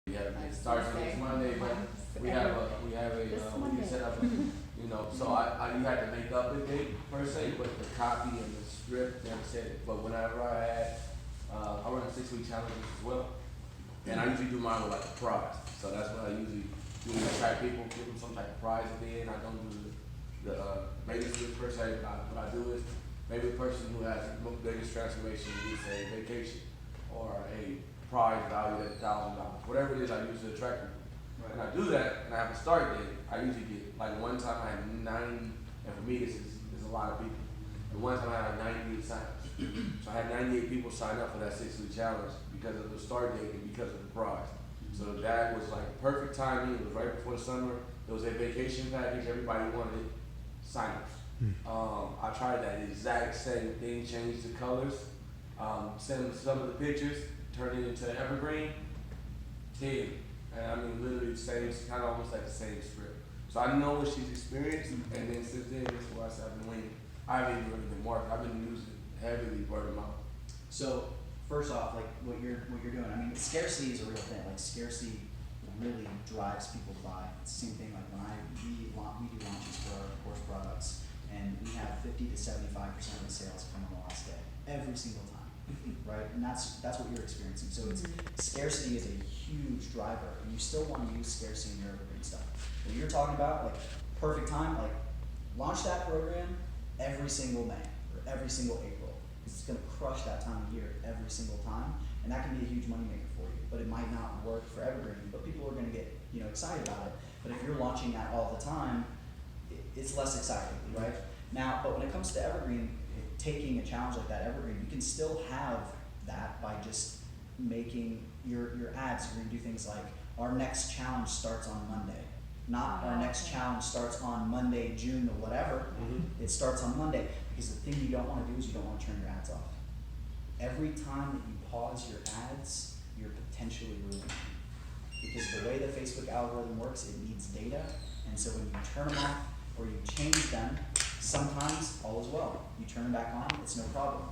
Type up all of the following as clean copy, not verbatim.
Yeah, it starts next Monday, but we have a, we can set up a, so you had to make up a date per se, but the copy and the script never said it. But whenever I run 6 week challenges as well, and I usually do mine with like a prize. So that's what I usually do, attract people, give them some type of prize at the end. I don't do maybe it's this person, what I do is, maybe the person who has the biggest transformation needs a vacation or a prize valued at $1,000. Whatever it is, I use to attract people. Right. And I do that, and I have a start date. I usually get, like one time I had 90, and for me this is a lot of people. And one time I had 98 signups. So I had 98 people sign up for that 6 week challenge because of the start date and because of the prize. So that was like perfect timing. It was right before the summer. There was a vacation package. Everybody wanted it. Signups. I tried that exact same thing, changed the colors, send some of the pictures, turned it into evergreen, 10. And I mean, literally the same, kind of almost like the same script. So I know what she's experienced, and then since then, that's why I said I've been waiting. I haven't even really been marketing. I've been using heavily word of mouth. So first off, like what you're doing, I mean, scarcity is a real thing. Like scarcity really drives people to buy. It's the same thing like when we do launches for our course products, and we have 50 to 75% of the sales come on the last day, every single time, right? And that's what you're experiencing. So it's scarcity is a huge driver, and you still want to use scarcity in your evergreen stuff. What you're talking about, like perfect time, like launch that program every single May or every single April. It's going to crush that time of year every single time, and that can be a huge moneymaker for you. But it might not work for evergreen, but people are going to get excited about it. But if you're launching that all the time, it's less exciting, right? Now, but when it comes to evergreen, taking a challenge like that evergreen, you can still have that by just making your ads. You're going to do things like our next challenge starts on Monday. Not our next challenge starts on Monday, June, or whatever. It starts on Monday. Because the thing you don't want to do is you don't want to turn your ads off. Every time that you pause your ads, you're potentially ruining them. Because the way the Facebook algorithm works, it needs data. And so when you turn them off or you change them, sometimes all is well. You turn them back on, it's no problem.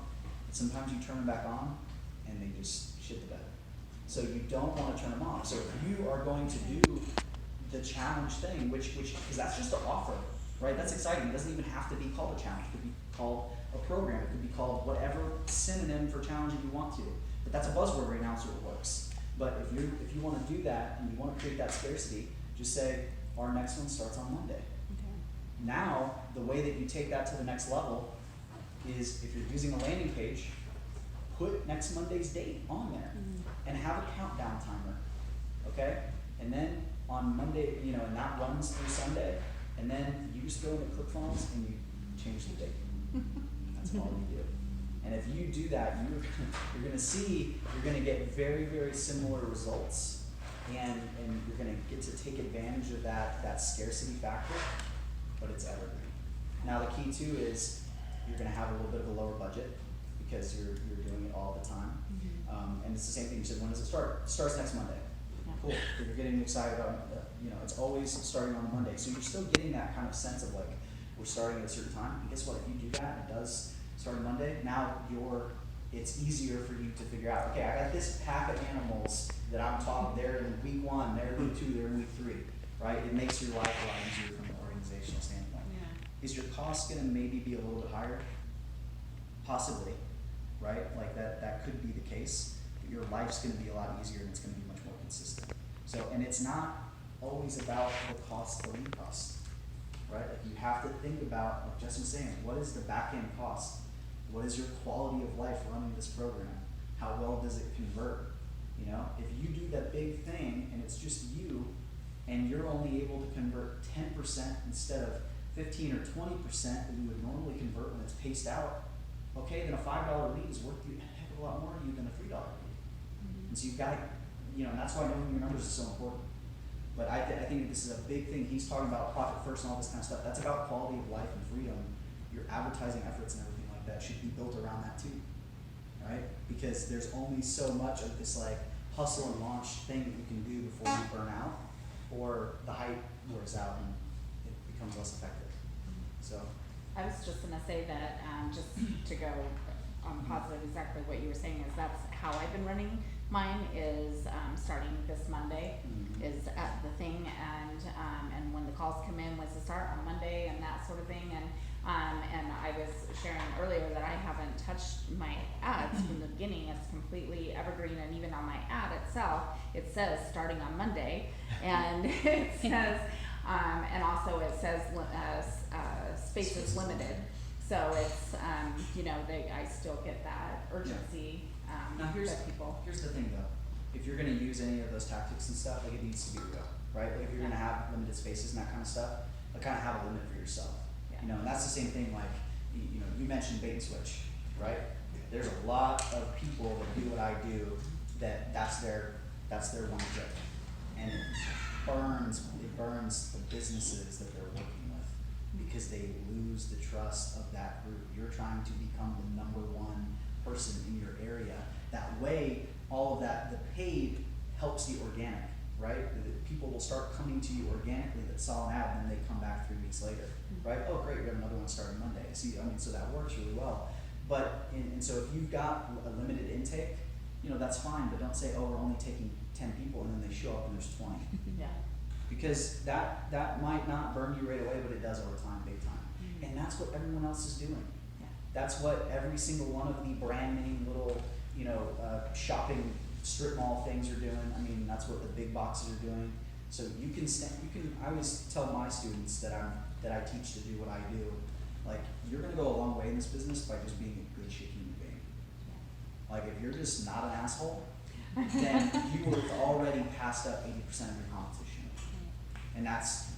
But sometimes you turn them back on and they just shit the bed. So you don't want to turn them off. So if you are going to do the challenge thing, which because that's just an offer, right? That's exciting. It doesn't even have to be called a challenge. It could be called a program. It could be called whatever synonym for challenging you want to. But that's a buzzword right now, so it works. But if you want to do that and you want to create that scarcity, just say our next one starts on Monday. Okay. Now the way that you take that to the next level is if you're using a landing page, put next Monday's date on there and have a countdown timer. Okay? And then on Monday, and that runs through Sunday, and then you just go into ClickFunnels and you change the date. That's all you do. And if you do that, you're going to see, you're going to get very, very similar results, and you're going to get to take advantage of that scarcity factor, but it's evergreen. Now the key too is you're going to have a little bit of a lower budget because you're doing it all the time. And it's the same thing. You said, when does it start? It starts next Monday. Cool. If you're getting excited about it's always starting on a Monday. So you're still getting that kind of sense of like, we're starting at a certain time. And guess what? If you do that, it does start on Monday. Now it's easier for you to figure out, okay, I got this pack of animals that I'm talking, they're in week 1, they're in week 2, they're in week 3, right? It makes your life a lot easier from an organizational standpoint. Yeah. Is your cost gonna maybe be a little bit higher? Possibly, right? Like that could be the case. But your life's gonna be a lot easier and it's gonna be much more consistent. So, and it's not always about the cost, the lead cost, right? Like you have to think about, like Justin was saying, what is the back end cost? What is your quality of life running this program? How well does it convert? If you do that big thing and it's just you, and you're only able to convert 10% instead of 15 or 20% that you would normally convert when it's paced out, okay, then a $5 lead is worth you a heck of a lot more to you than a $3 lead. And so you've got to, and that's why knowing your numbers is so important. But I think this is a big thing. He's talking about profit first and all this kind of stuff. That's about quality of life and freedom. Your advertising efforts and everything like that should be built around that too, right? Because there's only so much of this like hustle and launch thing that you can do before you burn out, or the hype wears out and it becomes less effective. So I was just going to say that just to go on positive, exactly what you were saying is that's how I've been running Mine is, starting this Monday, Mhm. is at the thing, and when the calls come in, when's the start on Monday and that sort of thing, and I was sharing earlier that I haven't touched my ads from the beginning. It's completely evergreen, and even on my ad itself, it says starting on Monday, and it says, and also it says, space is limited. So it's, I still get that urgency, Now that people. here's the thing though, if you're gonna use any of those tactics and stuff, like it needs to be real, right? Like if you're gonna have limited spaces and that kind of stuff, like kind of have a limit for yourself. Yeah. You know, and that's the same thing like, you mentioned bait and switch, right? There's a lot of people that do what I do, that's their one trick. And it burns the businesses that they're working with because they lose the trust of that group. You're trying to become the number one person in your area. That way, all of that, the paid helps the organic, right? People will start coming to you organically that saw an ad and then they come back 3 weeks later, right? Oh, great, we have another one starting Monday. So that works really well. But, and so if you've got a limited intake, that's fine, but don't say, oh, we're only taking 10 people and then they show up and there's 20. Yeah. Because that might not burn you right away, but it does over time, big time. Mhm. And that's what everyone else is doing. Yeah. That's what every single one of the brand name little, shopping strip mall things are doing. I mean, that's what the big boxes are doing. So I always tell my students that I teach to do what I do, like, you're gonna go a long way in this business by just being a good shit human being. Like, if you're just not an asshole, then you have already passed up 80% of your competition. And that's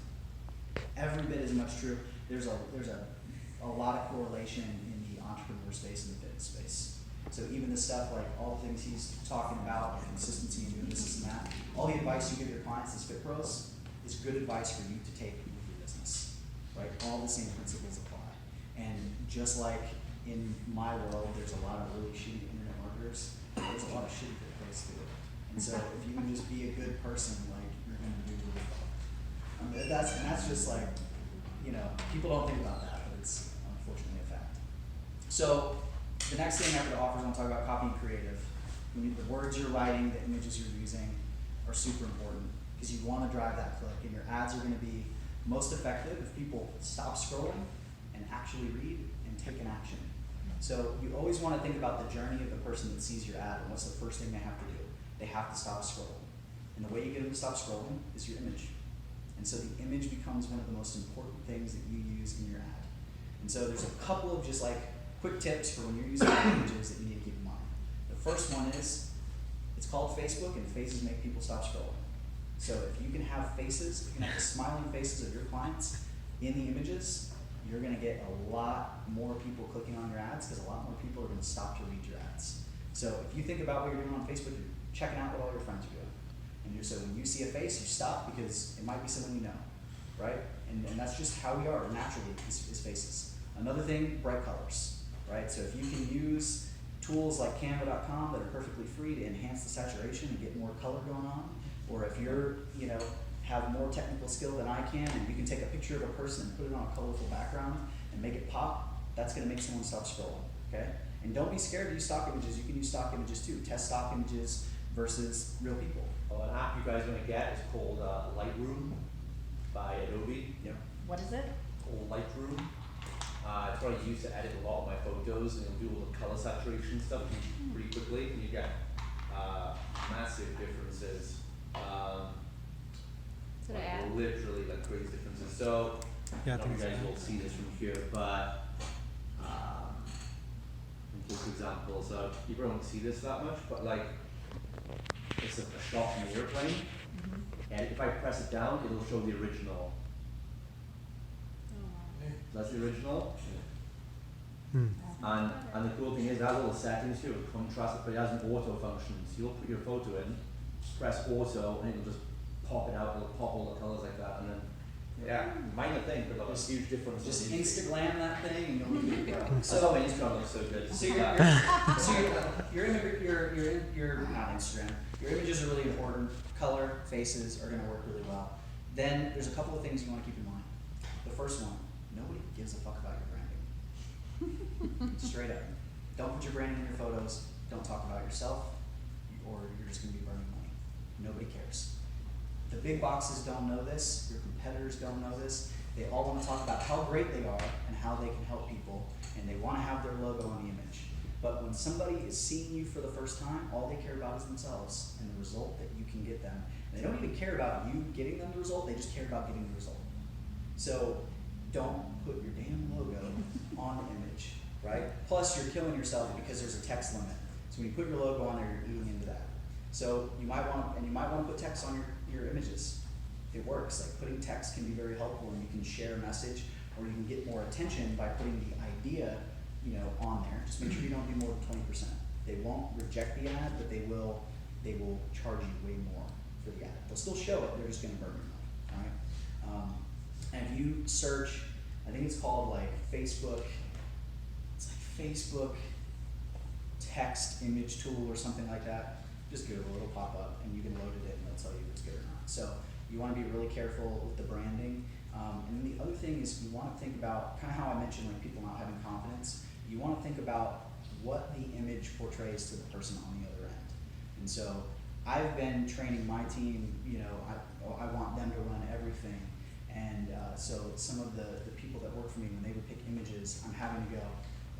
every bit as much true. There's a lot of correlation in the entrepreneur space and the fitness space. So even the stuff like all the things he's talking about, like consistency and doing this and that, all the advice you give your clients as fit pros is good advice for you to take with your business, right? All the same principles apply. And just like in my world, there's a lot of really shitty internet marketers, there's a lot of shitty fit pros too. And so if you can just be a good person, like, you're gonna do really well. That's just like, people don't think about that, but it's unfortunately a fact. So the next thing after the offers, I want to talk about copy and creative. The words you're writing, the images you're using are super important because you want to drive that click, and your ads are going to be most effective if people stop scrolling and actually read and take an action. So you always want to think about the journey of the person that sees your ad and what's the first thing they have to do. They have to stop scrolling. And the way you get them to stop scrolling is your image. And so the image becomes one of the most important things that you use in your ad. And so there's a couple of just like quick tips for when you're using images that you need to keep in mind. The first one is, it's called Facebook, and faces make people stop scrolling. So if you can have faces, if you can have the smiling faces of your clients in the images, you're gonna get a lot more people clicking on your ads because a lot more people are gonna stop to read your ads. So if you think about what you're doing on Facebook, you're checking out what all your friends are doing. And so when you see a face, you stop because it might be someone you know, right? And that's just how we are naturally is faces. Another thing, bright colors, right? So if you can use tools like Canva.com that are perfectly free to enhance the saturation and get more color going on, or if you're, have more technical skill than I can and you can take a picture of a person and put it on a colorful background and make it pop, that's gonna make someone stop scrolling, okay? And don't be scared to use stock images. You can use stock images too. Test stock images versus real people. An app you guys want to get is called Lightroom by Adobe. Yep. What is it? Called Lightroom. It's what I use to edit a lot of my photos, and it'll do all the color saturation stuff pretty quickly, and you get massive differences. Is it an ad? Literally like crazy differences. So I don't know if you guys will see this from here, but for example, so you probably won't see this that much, but like it's a shot from an airplane, and if I press it down, it'll show the original. So that's the original. And the cool thing is, it has all the settings here with contrast, but it has an auto function. So you'll put your photo in, press auto, and it'll just pop it out. It'll pop all the colors like that, and then minor thing, but like a huge difference. Just Instagram that thing and you'll be good to go. So my Instagram looks so good. So your not Instagram. Your images are really important. Color, faces are going to work really well. Then there's a couple of things you want to keep in mind. The first one, nobody gives a fuck about your branding. Straight up. Don't put your branding in your photos. Don't talk about yourself. You or you're just gonna be burning money. Nobody cares. The big boxes don't know this, your competitors don't know this. They all wanna talk about how great they are and how they can help people, and they wanna have their logo on the image. But when somebody is seeing you for the first time, all they care about is themselves and the result that you can get them. And they don't even care about you getting them the result, they just care about getting the result. So don't put your damn logo on the image, right? Plus you're killing yourself because there's a text limit. So when you put your logo on there, you're eating into that. So you might want to put text on your images. It works. Like putting text can be very helpful, and you can share a message, or you can get more attention by putting the idea, on there. Just make sure you don't do more than 20%. They won't reject the ad, but they will charge you way more for the ad. They'll still show it, they're just gonna burn your money, all right? And if you search, I think it's called like Facebook text image tool or something like that. Just Google, it'll pop up and you can load it in and it'll tell you if it's good or not. So you wanna be really careful with the branding. And then the other thing is you wanna think about, kinda how I mentioned like people not having confidence, you wanna think about what the image portrays to the person on the other end. And so I've been training my team, I want them to run everything. And so some of the people that work for me, when they would pick images, I'm having to go,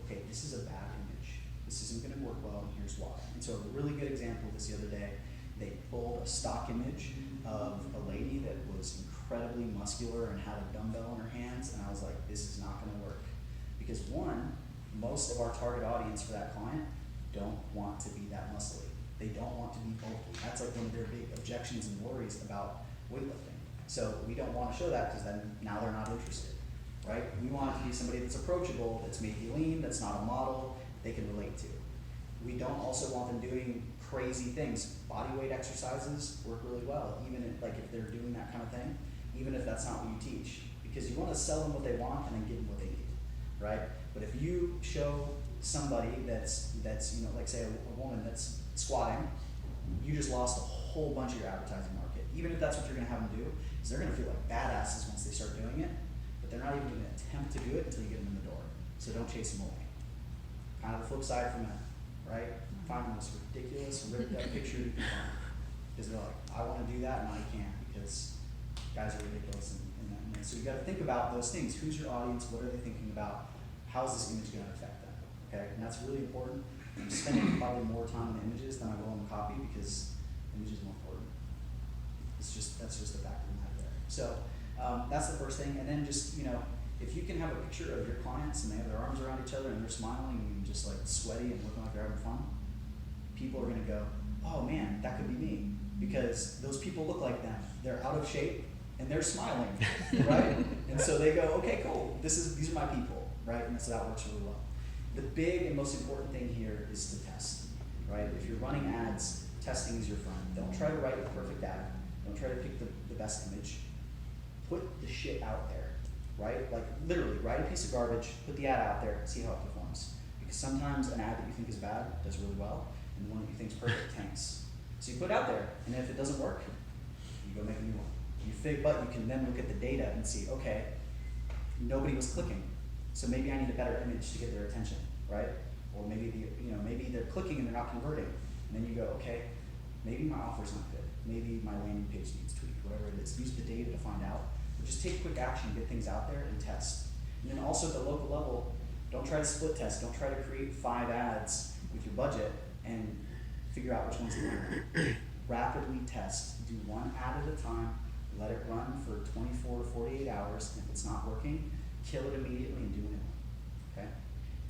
okay, this is a bad image. This isn't gonna work well, and here's why. And so a really good example was the other day, they pulled a stock image of a lady that was incredibly muscular and had a dumbbell in her hands, and I was like, this is not gonna work. Because one, most of our target audience for that client don't want to be that muscly. They don't want to be bulky. That's like one of their big objections and worries about weightlifting. So we don't want to show that because then now they're not interested, right? We want it to be somebody that's approachable, that's maybe lean, that's not a model, they can relate to. We don't also want them doing crazy things. Body weight exercises work really well, even if they're doing that kind of thing, even if that's not what you teach. Because you want to sell them what they want and then give them what they need, right? But if you show somebody that's like say a woman that's squatting, you just lost a whole bunch of your advertising market. Even if that's what you're gonna have them do, is they're gonna feel like badasses once they start doing it, but they're not even gonna attempt to do it until you get them in the door. So don't chase them away. Kind of the flip side from that, right? Find the most ridiculous, ripped up picture you can find. Because they're like, I wanna do that and I can't because guys are ridiculous and that. So you gotta think about those things. Who's your audience? What are they thinking about? How's this image gonna affect them? Okay, and that's really important. I'm spending probably more time on the images than I will on the copy because images are more important. That's just a fact of the matter there. So that's the first thing. And then just, if you can have a picture of your clients and they have their arms around each other and they're smiling and just like sweaty and looking like they're having fun, people are gonna go, oh man, that could be me. Because those people look like them. They're out of shape and they're smiling, right? And so they go, okay, cool, these are my people, right? And so that works really well. The big and most important thing here is to test, right? If you're running ads, testing is your friend. Don't try to write the perfect ad. Don't try to pick the best image. Put the shit out there, right? Like literally, write a piece of garbage, put the ad out there, see how it performs. Because sometimes an ad that you think is bad does really well, and the one that you think is perfect tanks. So you put it out there, and if it doesn't work, you go make a new one. But you can then look at the data and see, okay, nobody was clicking. So maybe I need a better image to get their attention, right? Or maybe maybe they're clicking and they're not converting. And then you go, okay, maybe my offer's not good. Maybe my landing page needs tweaked, whatever it is. Use the data to find out. But just take quick action, get things out there and test. And then also at the local level, don't try to split test. Don't try to create 5 ads with your budget and figure out which ones to run. Rapidly test. Do one ad at a time. Let it run for 24 to 48 hours. And if it's not working, kill it immediately and do a new one, okay?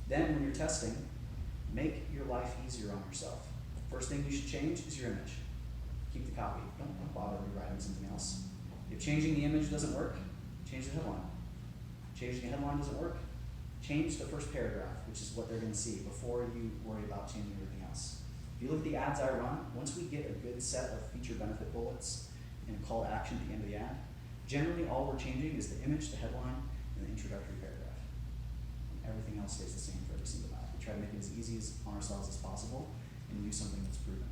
Then when you're testing, make your life easier on yourself. First thing you should change is your image. Keep the copy. Don't bother rewriting something else. If changing the image doesn't work, change the headline. Changing the headline doesn't work, change the first paragraph, which is what they're gonna see before you worry about changing everything else. If you look at the ads I run, once we get a good set of feature benefit bullets and a call to action at the end of the ad, generally all we're changing is the image, the headline, and the introductory paragraph. And everything else stays the same for every single ad. We try to make it as easy on ourselves as possible and use something that's proven,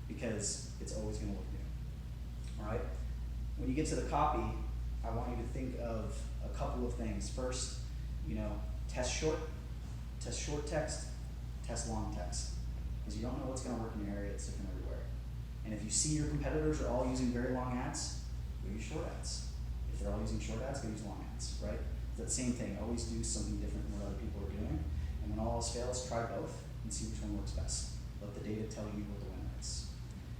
because it's always gonna look new, all right? When you get to the copy, I want you to think of a couple of things. First, test short text, test long text. Because you don't know what's gonna work in your area, it's different everywhere. And if you see your competitors are all using very long ads, go use short ads. If they're all using short ads, go use long ads, right? It's that same thing, always do something different than what other people are doing. And when all else fails, try both and see which one works best. Let the data tell you what the winner is.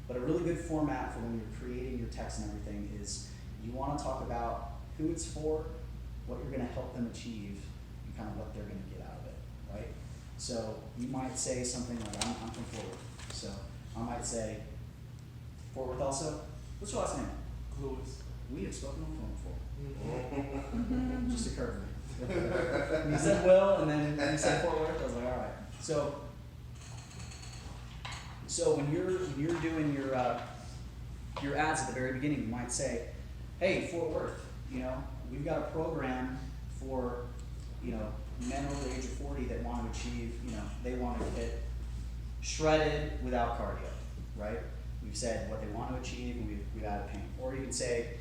But a really good format for when you're creating your text and everything is you want to talk about who it's for, what you're going to help them achieve, and kind of what they're going to get out of it, right? So you might say something like, I'm from Fort Worth. So I might say, Fort Worth also? What's your last name? Clues. We have spoken on the phone before. Just occurred to me. You said Will, and then you said Fort Worth. I was like, all right. So when you're doing your ads at the very beginning, you might say, hey, Fort Worth, we've got a program for, men over the age of 40 that want to achieve, they want to get shredded without cardio, right? We've said what they want to achieve, and we've added pain. Or you can say,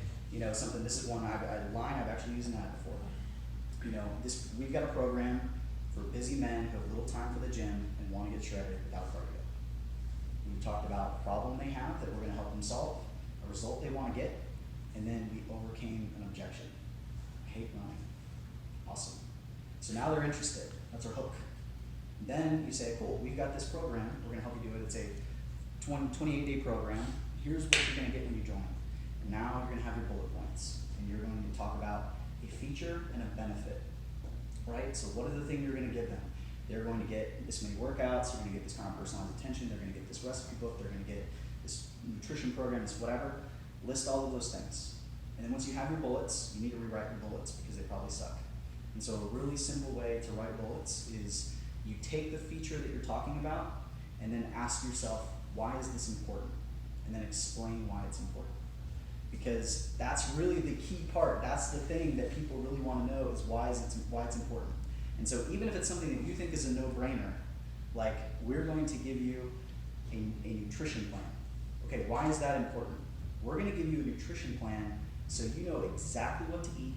something. This is one line I've actually used in that before. We've got a program for busy men who have little time for the gym and want to get shredded without cardio. We've talked about a problem they have that we're going to help them solve, a result they want to get, and then we overcame an objection. I hate running. Awesome. So now they're interested. That's our hook. Then you say, cool, we've got this program. We're going to help you do it. It's a 28-day program. Here's what you're going to get when you join. And now you're going to have your bullet points. And you're going to talk about a feature and a benefit. Right? So what are the things you're going to give them? They're going to get this many workouts. They're going to get this kind of personalized attention. They're going to get this recipe book. They're going to get this nutrition program, this whatever. List all of those things. And then once you have your bullets, you need to rewrite your bullets because they probably suck. And so a really simple way to write bullets is you take the feature that you're talking about and then ask yourself, why is this important? And then explain why it's important. Because that's really the key part. That's the thing that people really want to know is why it's important. And so even if it's something that you think is a no-brainer, like we're going to give you a nutrition plan. Okay, why is that important? We're going to give you a nutrition plan so you know exactly what to eat,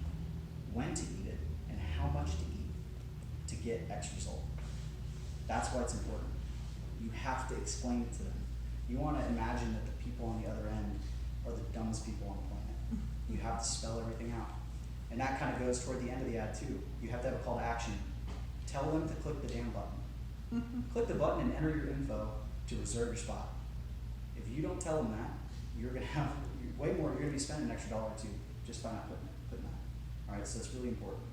when to eat it, and how much to eat to get X result. That's why it's important. You have to explain it to them. You want to imagine that the people on the other end are the dumbest people on the planet. You have to spell everything out. And that kind of goes toward the end of the ad too. You have to have a call to action. Tell them to click the damn button. Click the button and enter your info to reserve your spot. If you don't tell them that, you're going to have way more. You're going to be spending an extra $1 or $2 just by not putting that. All right, so it's really important.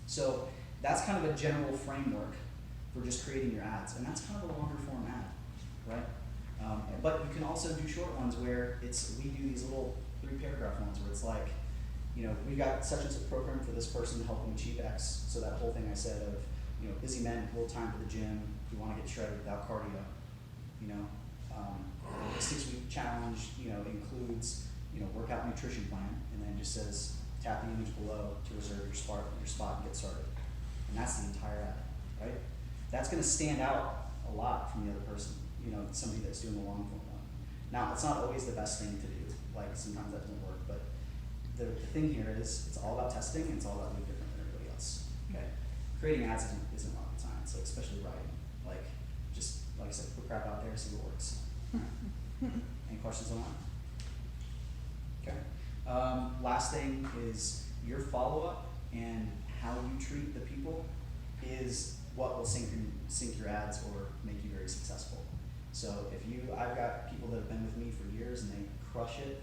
So that's kind of a general framework for just creating your ads, and that's kind of a longer form ad, right? But you can also do short ones where we do these little 3-paragraph ones where it's like, we've got such and such program for this person to help them achieve X. So that whole thing I said of, busy men, little time for the gym, who want to get shredded without cardio. The 6-week challenge, includes, workout nutrition plan, and then just says tap the image below to reserve your spot and get started. And that's the entire ad, right? That's going to stand out a lot from the other person, somebody that's doing the long form one. Now, it's not always the best thing to do. Like, sometimes that doesn't work, but the thing here is it's all about testing and it's all about being different than everybody else, okay? Creating ads isn't rocket science, like, especially writing. Like, just, like I said, put crap out there, see what works. Any questions on that? Okay. Last thing is your follow-up and how you treat the people is what will sync your ads or make you very successful. So I've got people that have been with me for years and they crush it,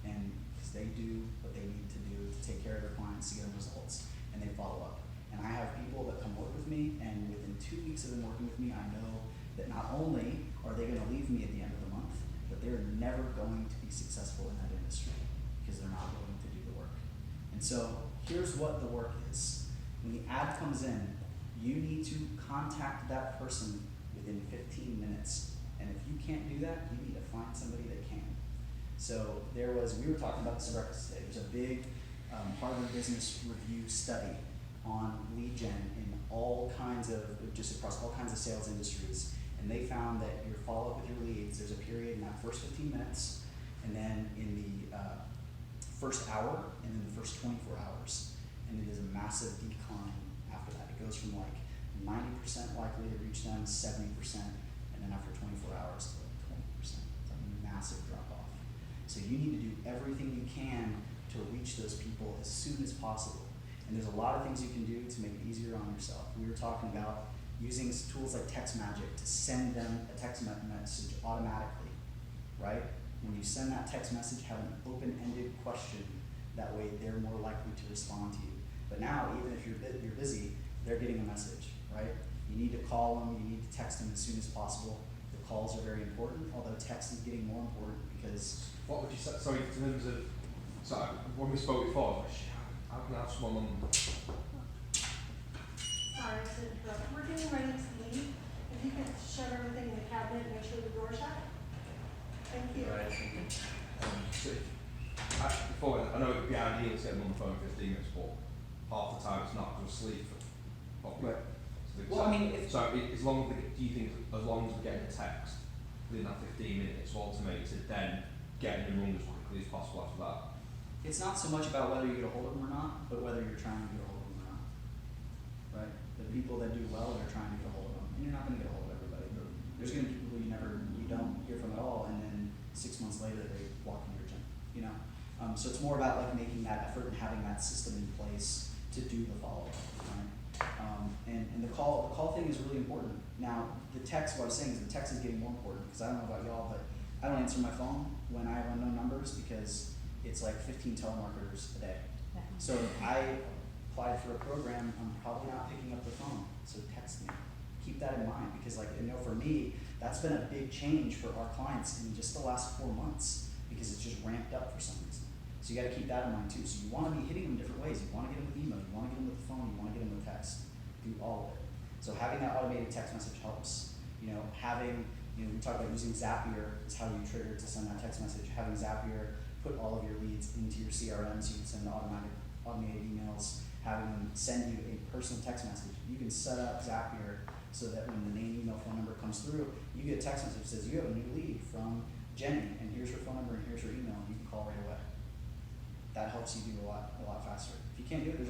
and because they do what they need to do to take care of their clients to get them results, and they follow up. And I have people that come work with me, and within 2 weeks of them working with me, I know that not only are they going to leave me at the end of the month, but they're never going to be successful in that industry because they're not willing to do the work. And so here's what the work is. When the ad comes in, you need to contact that person within 15 minutes. And if you can't do that, you need to find somebody that can. So we were talking about this at breakfast today. There's a big Harvard Business Review study on lead gen in just across all kinds of sales industries. And they found that your follow-up with your leads, there's a period in that first 15 minutes, and then in the first hour, and then the first 24 hours. And it is a massive decline after that. It goes from like 90% likely to reach them, 70%, and then after 24 hours to like 20%. It's a massive drop off. So you need to do everything you can to reach those people as soon as possible. And there's a lot of things you can do to make it easier on yourself. We were talking about using tools like text magic to send them a text message automatically, right? When you send that text message, have an open-ended question. That way they're more likely to respond to you. But now, even if you're busy, they're getting a message, right? You need to call them, you need to text them as soon as possible. The calls are very important, although text is getting more important because What would you say, sorry, in terms of, so when we spoke before, I was like, "Shit, how can I have someone on, Sorry to interrupt. We're getting ready to leave. If you could shut everything in the cabinet and make sure the door's shut. Thank you. so before, I know it'd be ideal to get them on the phone in 15 minutes, but half the time it's not, because we're asleep for probably. Right. So, Well, I mean, if- as long as, do you think, as long as we're getting a text within that 15 minutes automated, then getting them rung as quickly as possible after that? it's not so much about whether you get a hold of them or not, but whether you're trying to get a hold of them or not. Right? The people that do well, they're trying to get a hold of them. And you're not gonna get a hold of everybody. There's gonna be people you don't hear from at all, and then 6 months later they walk in your gym, you know? So it's more about like making that effort and having that system in place to do the follow-up, right? And the call thing is really important. Now, the text, what I was saying is the text is getting more important, because I don't know about y'all, but I don't answer my phone when I have unknown numbers because it's like 15 telemarketers a day. Yeah. So if I applied for a program, I'm probably not picking up the phone, so text me. Keep that in mind, because like, I know for me, that's been a big change for our clients in just the last 4 months, because it's just ramped up for some reason. So you gotta keep that in mind too. So you wanna be hitting them different ways. You wanna get them with email, you wanna get them with the phone, you wanna get them with text. Do all of it. So having that automated text message helps. You know, we talked about using Zapier is how you trigger to send that text message. Having Zapier put all of your leads into your CRM so you can send automated emails, having them send you a personal text message. You can set up Zapier so that when the name, email, phone number comes through, you get a text message that says you have a new lead from Jenny, and here's her phone number and here's her email, and you can call right away. That helps you do a lot faster. If you can't do it, there's